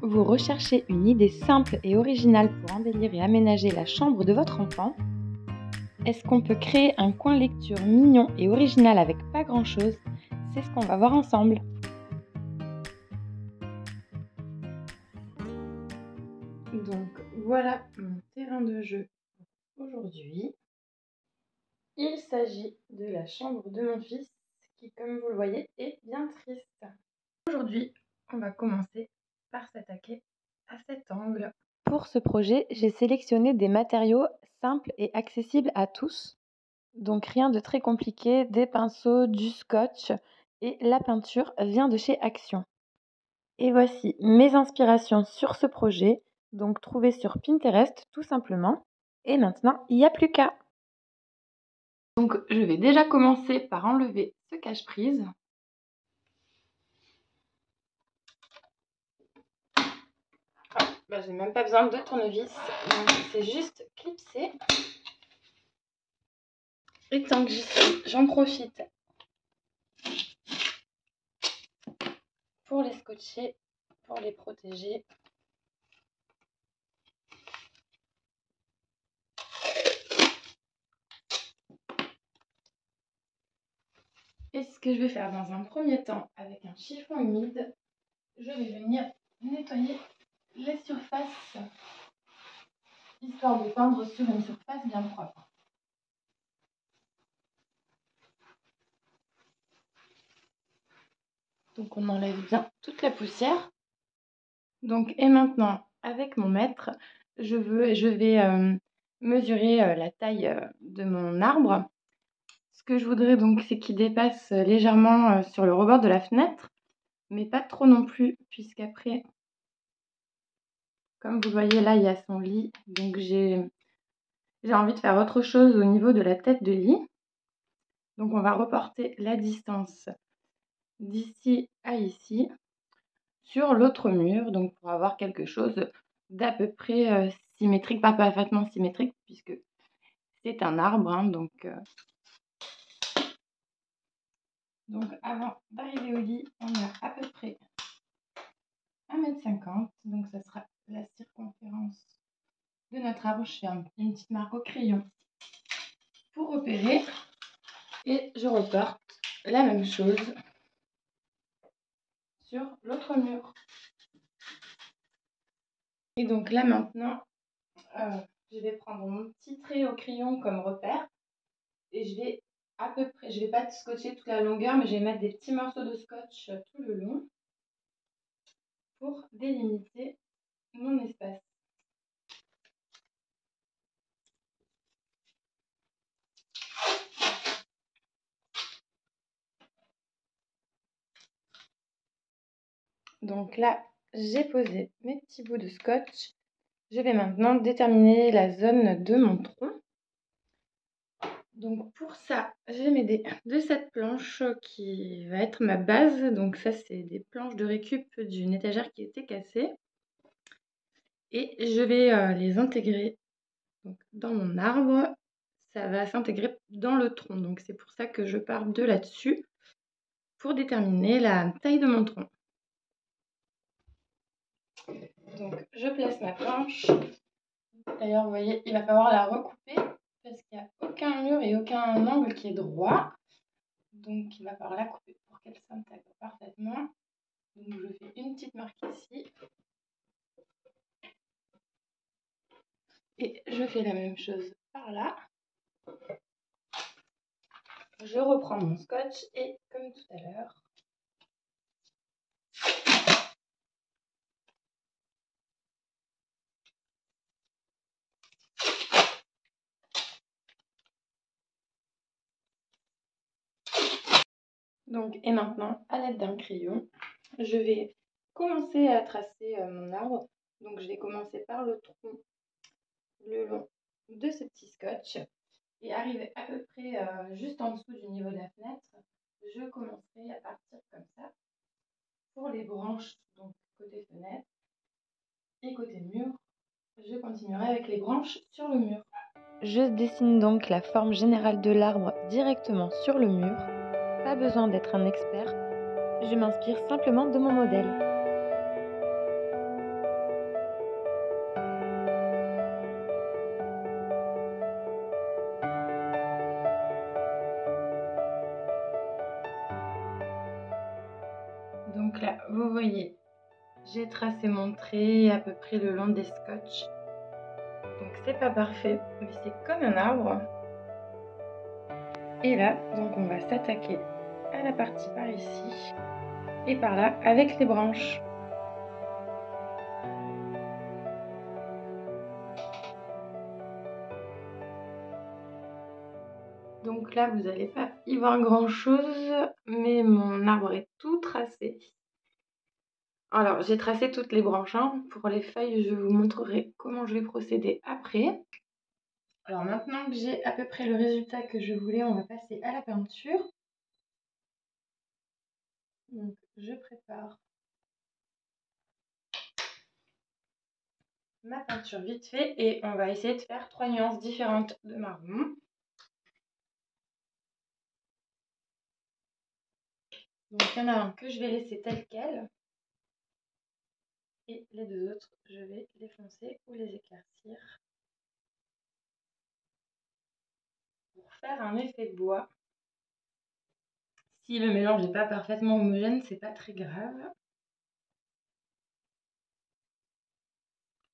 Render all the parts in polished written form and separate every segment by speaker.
Speaker 1: Vous recherchez une idée simple et originale pour embellir et aménager la chambre de votre enfant? Est-ce qu'on peut créer un coin lecture mignon et original avec pas grand-chose? C'est ce qu'on va voir ensemble. Donc voilà mon terrain de jeu aujourd'hui. Il s'agit de la chambre de mon fils qui, comme vous le voyez, est bien triste. Aujourd'hui, on va commencer par s'attaquer à cet angle. Pour ce projet, j'ai sélectionné des matériaux simples et accessibles à tous. Donc rien de très compliqué, des pinceaux, du scotch et la peinture vient de chez Action. Et voici mes inspirations sur ce projet, donc trouvées sur Pinterest tout simplement. Et maintenant, il n'y a plus qu'à. Donc je vais déjà commencer par enlever ce cache-prise. J'ai même pas besoin de tournevis, donc c'est juste clipser. Et tant que j'y suis, j'en profite pour les scotcher, pour les protéger. Et ce que je vais faire dans un premier temps avec un chiffon humide, je vais venir nettoyer les surfaces, histoire de peindre sur une surface bien propre. Donc on enlève bien toute la poussière. Donc et maintenant avec mon mètre, je vais mesurer la taille de mon arbre. Ce que je voudrais donc c'est qu'il dépasse légèrement sur le rebord de la fenêtre, mais pas trop non plus, puisqu'après, comme vous voyez là, il y a son lit, donc j'ai envie de faire autre chose au niveau de la tête de lit. Donc on va reporter la distance d'ici à ici sur l'autre mur, donc pour avoir quelque chose d'à peu près symétrique, pas parfaitement symétrique puisque c'est un arbre, hein, donc avant d'arriver au lit, on a à peu près 1,50 m, donc ça sera la circonférence de notre arbre. Je fais une petite marque au crayon pour repérer et je reporte la même chose sur l'autre mur. Et donc là maintenant, je vais prendre mon petit trait au crayon comme repère et je vais à peu près, je vais pas scotcher toute la longueur, mais je vais mettre des petits morceaux de scotch tout le long pour délimiter mon espace. Donc là, j'ai posé mes petits bouts de scotch. Je vais maintenant déterminer la zone de mon tronc. Donc pour ça, je vais m'aider de cette planche qui va être ma base. Donc ça, c'est des planches de récup d'une étagère qui était cassée. Et je vais les intégrer donc, dans mon arbre. Ça va s'intégrer dans le tronc. Donc c'est pour ça que je pars de là-dessus pour déterminer la taille de mon tronc. Donc je place ma planche. D'ailleurs, vous voyez, il va falloir la recouper parce qu'il n'y a aucun mur et aucun angle qui est droit. Donc il va falloir la couper pour qu'elle s'intègre parfaitement. Donc je fais une petite marque ici. Et je fais la même chose par là. Je reprends mon scotch et comme tout à l'heure, donc, et maintenant, à l'aide d'un crayon, je vais commencer à tracer mon arbre. Donc je vais commencer par le tronc le long de ce petit scotch et arriver à peu près juste en dessous du niveau de la fenêtre. Je commencerai à partir comme ça pour les branches, donc côté fenêtre et côté mur. Je continuerai avec les branches sur le mur. Je dessine donc la forme générale de l'arbre directement sur le mur. Pas besoin d'être un expert, je m'inspire simplement de mon modèle. vous voyez, j'ai tracé mon trait à peu près le long des scotch. Donc c'est pas parfait, mais c'est comme un arbre. Et là, donc on va s'attaquer à la partie par ici et par là avec les branches. Donc là, vous n'allez pas y voir grand chose, mais mon arbre est tout tracé. Alors, j'ai tracé toutes les branches, hein. Pour les feuilles, je vous montrerai comment je vais procéder après. Alors maintenant que j'ai à peu près le résultat que je voulais, on va passer à la peinture. Donc je prépare ma peinture vite fait et on va essayer de faire 3 nuances différentes de marron. Donc il y en a un que je vais laisser tel quel et les deux autres je vais les foncer ou les éclaircir pour faire un effet bois. Si le mélange n'est pas parfaitement homogène, c'est pas très grave.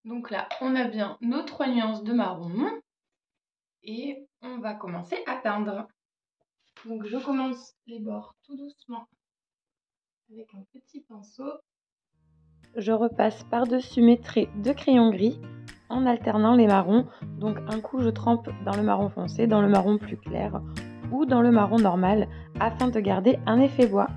Speaker 1: Donc là, on a bien nos 3 nuances de marron et on va commencer à peindre. Donc je commence les bords tout doucement avec un petit pinceau. Je repasse par-dessus mes traits de crayon gris en alternant les marrons. Donc un coup je trempe dans le marron foncé, dans le marron plus clair ou dans le marron normal afin de garder un effet bois.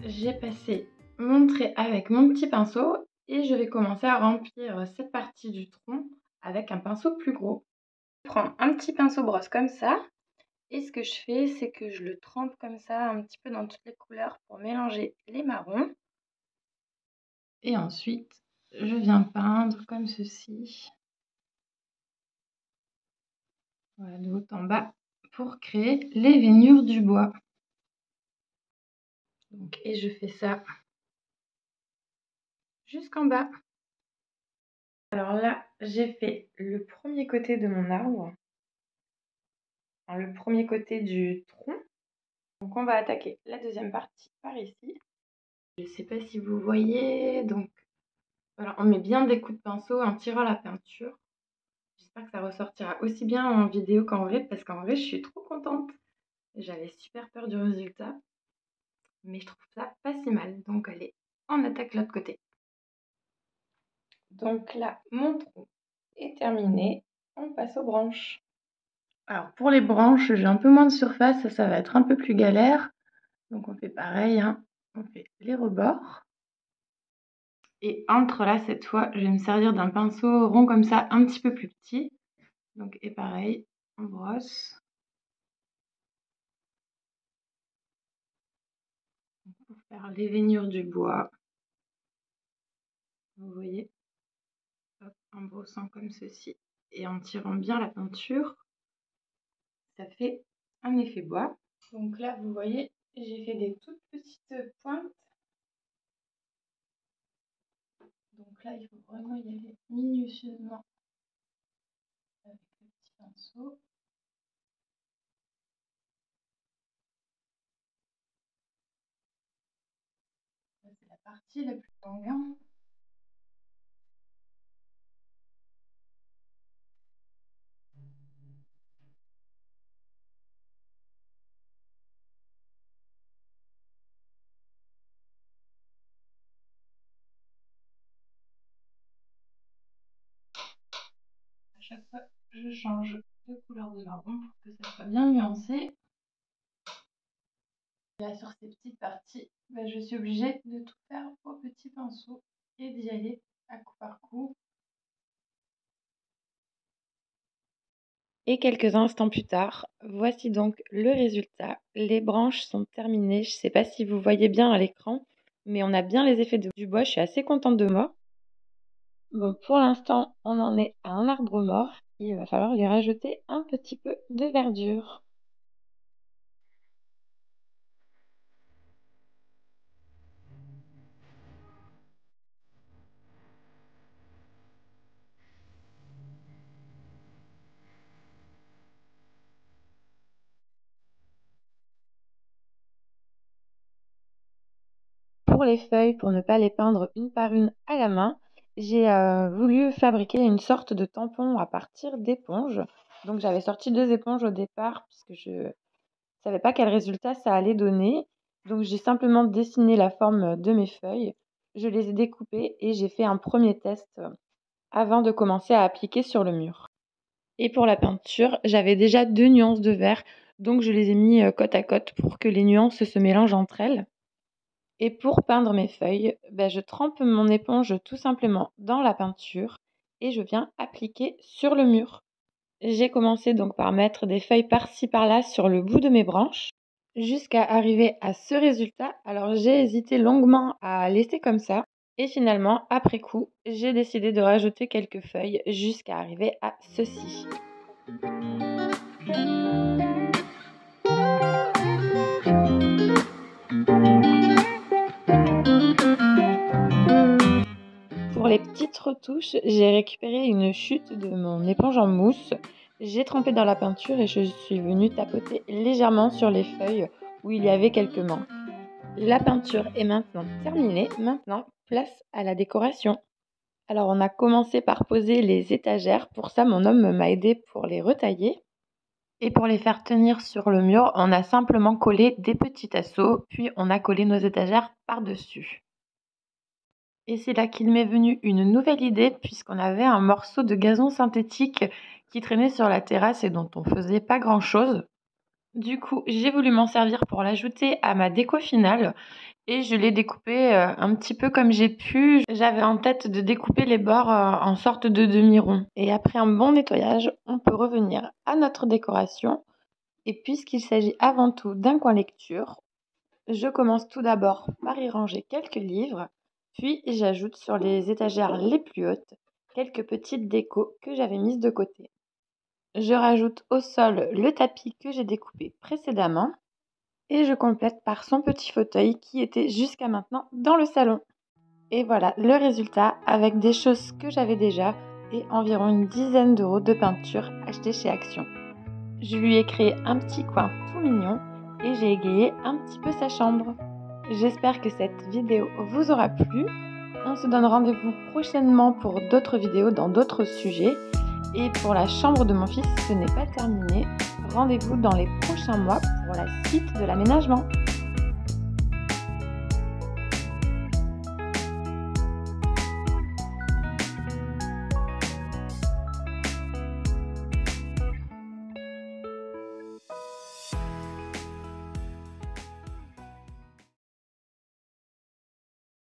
Speaker 1: J'ai passé mon trait avec mon petit pinceau et je vais commencer à remplir cette partie du tronc avec un pinceau plus gros. Je prends un petit pinceau brosse comme ça et ce que je fais, c'est que je le trempe comme ça un petit peu dans toutes les couleurs pour mélanger les marrons. Et ensuite, je viens peindre comme ceci. Voilà, de haut en bas pour créer les veinures du bois. Donc, et je fais ça jusqu'en bas. Alors là, j'ai fait le premier côté de mon arbre, enfin, le premier côté du tronc. Donc on va attaquer la deuxième partie par ici. Je ne sais pas si vous voyez, donc voilà, on met bien des coups de pinceau en tirant la peinture. J'espère que ça ressortira aussi bien en vidéo qu'en vrai, parce qu'en vrai, je suis trop contente. J'avais super peur du résultat, mais je trouve ça pas si mal. Donc allez, on attaque l'autre côté. Donc là, mon tronc est terminé. On passe aux branches. Alors pour les branches, j'ai un peu moins de surface, ça va être un peu plus galère. Donc on fait pareil, hein. On fait les rebords. Et entre là, cette fois, je vais me servir d'un pinceau rond comme ça, un petit peu plus petit. Donc et pareil, on brosse. Pour faire les veinures du bois. Vous voyez, hop, en brossant comme ceci et en tirant bien la peinture, ça fait un effet bois. Donc là, vous voyez, j'ai fait des toutes petites pointes. Donc là, il faut vraiment y aller minutieusement avec le petit pinceau. C'est la partie la plus longue. À chaque fois, je change de couleur de marron pour que ça soit bien nuancé. Et là, sur ces petites parties, je suis obligée de tout faire au petit pinceau et d'y aller à coup par coup. Et quelques instants plus tard, voici donc le résultat. Les branches sont terminées. Je ne sais pas si vous voyez bien à l'écran, mais on a bien les effets du bois, je suis assez contente de moi. Bon, pour l'instant, on en est à un arbre mort, il va falloir lui rajouter un petit peu de verdure. Pour les feuilles, pour ne pas les peindre une par une à la main, j'ai voulu fabriquer une sorte de tampon à partir d'éponges. Donc j'avais sorti 2 éponges au départ puisque je savais pas quel résultat ça allait donner. Donc j'ai simplement dessiné la forme de mes feuilles, je les ai découpées et j'ai fait un premier test avant de commencer à appliquer sur le mur. Et pour la peinture, j'avais déjà 2 nuances de vert, donc je les ai mis côte à côte pour que les nuances se mélangent entre elles. Et pour peindre mes feuilles, je trempe mon éponge tout simplement dans la peinture et je viens appliquer sur le mur. J'ai commencé donc par mettre des feuilles par-ci par-là sur le bout de mes branches jusqu'à arriver à ce résultat. Alors j'ai hésité longuement à laisser comme ça et finalement, après coup, j'ai décidé de rajouter quelques feuilles jusqu'à arriver à ceci. Pour les petites retouches, j'ai récupéré une chute de mon éponge en mousse. J'ai trempé dans la peinture et je suis venue tapoter légèrement sur les feuilles où il y avait quelques manques. La peinture est maintenant terminée. Maintenant, place à la décoration. Alors on a commencé par poser les étagères. Pour ça, mon homme m'a aidé pour les retailler. Et pour les faire tenir sur le mur, on a simplement collé des petits tasseaux, puis on a collé nos étagères par-dessus. Et c'est là qu'il m'est venu une nouvelle idée puisqu'on avait un morceau de gazon synthétique qui traînait sur la terrasse et dont on faisait pas grand chose. Du coup, j'ai voulu m'en servir pour l'ajouter à ma déco finale et je l'ai découpé un petit peu comme j'ai pu. J'avais en tête de découper les bords en sorte de demi-rond. Et après un bon nettoyage, on peut revenir à notre décoration. Et puisqu'il s'agit avant tout d'un coin lecture, je commence tout d'abord par y ranger quelques livres, puis j'ajoute sur les étagères les plus hautes quelques petites décos que j'avais mises de côté. Je rajoute au sol le tapis que j'ai découpé précédemment et je complète par son petit fauteuil qui était jusqu'à maintenant dans le salon. Et voilà le résultat avec des choses que j'avais déjà et environ une dizaine d'euros de peinture achetée chez Action. Je lui ai créé un petit coin tout mignon et j'ai égayé un petit peu sa chambre. J'espère que cette vidéo vous aura plu. On se donne rendez-vous prochainement pour d'autres vidéos dans d'autres sujets. Et pour la chambre de mon fils, ce n'est pas terminé. Rendez-vous dans les prochains mois pour la suite de l'aménagement.